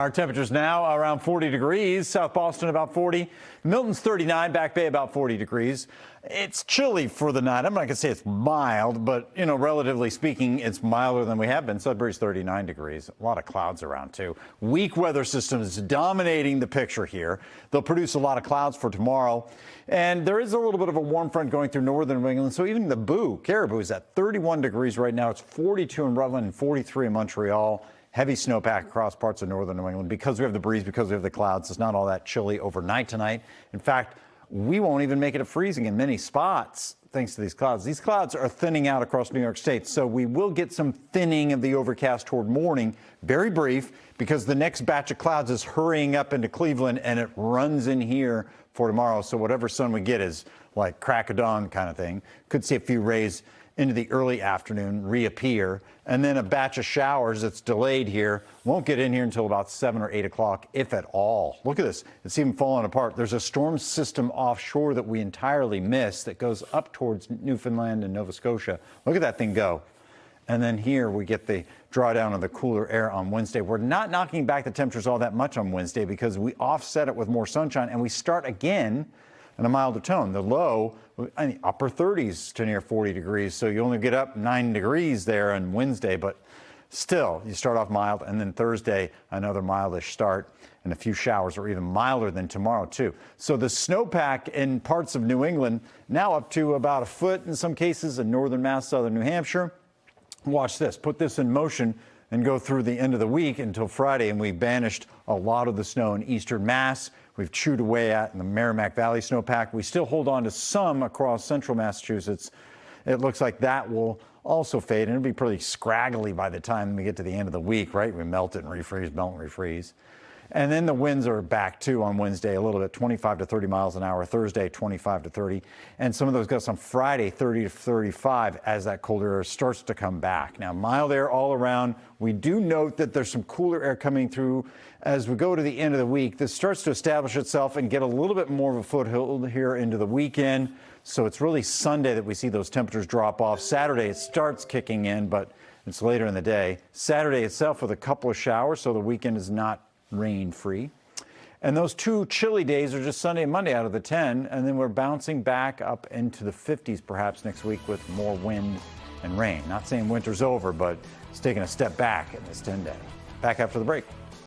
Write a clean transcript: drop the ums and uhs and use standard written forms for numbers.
Our temperatures now around 40 degrees. South Boston about 40. Milton's 39. Back Bay about 40 degrees. It's chilly for the night. I'm not going to say it's mild, but, relatively speaking, it's milder than we have been. Sudbury's 39 degrees. A lot of clouds around, too. Weak weather systems dominating the picture here. They'll produce a lot of clouds for tomorrow. And there is a little bit of a warm front going through northern New England. So even the Caribou is at 31 degrees right now. It's 42 in Rutland and 43 in Montreal. Heavy snowpack across parts of northern New England. Because we have the breeze, because we have the clouds, it's not all that chilly overnight tonight. In fact, we won't even make it a freezing in many spots thanks to these clouds. These clouds are thinning out across New York State, so we will get some thinning of the overcast toward morning. Very brief, because the next batch of clouds is hurrying up into Cleveland, and it runs in here for tomorrow. So whatever sun we get is like crack of dawn kind of thing. Could see a few rays into the early afternoon reappear, and then a batch of showers that's delayed here won't get in here until about 7 or 8 o'clock, if at all. Look at this. It's even falling apart. There's a storm system offshore that we entirely missed that goes up towards Newfoundland and Nova Scotia. Look at that thing go. And then here we get the drawdown of the cooler air on Wednesday. We're not knocking back the temperatures all that much on Wednesday because we offset it with more sunshine, and we start again in a milder tone. The low, in the upper 30s to near 40 degrees. So you only get up 9 degrees there on Wednesday, but still, you start off mild. And then Thursday, another mildish start and a few showers, or even milder than tomorrow, too. So the snowpack in parts of New England now up to about a foot in some cases in northern Mass, southern New Hampshire. Watch this. Put this in motion and go through the end of the week until Friday, and we banished a lot of the snow in eastern Mass. We've chewed away at in the Merrimack Valley snowpack. We still hold on to some across central Massachusetts. It looks like that will also fade, and it'll be pretty scraggly by the time we get to the end of the week, right? We melt it and refreeze, melt and refreeze. And then the winds are back, too, on Wednesday, a little bit, 25 to 30 miles an hour. Thursday, 25 to 30. And some of those gusts on Friday, 30 to 35, as that colder air starts to come back. Now, mild air all around. We do note that there's some cooler air coming through as we go to the end of the week. This starts to establish itself and get a little bit more of a foothold here into the weekend. So it's really Sunday that we see those temperatures drop off. Saturday, it starts kicking in, but it's later in the day. Saturday itself with a couple of showers, so the weekend is not rain-free. And those two chilly days are just Sunday and Monday out of the 10, and then we're bouncing back up into the 50s perhaps next week with more wind and rain. Not saying winter's over, but it's taking a step back in this 10-day. Back after the break.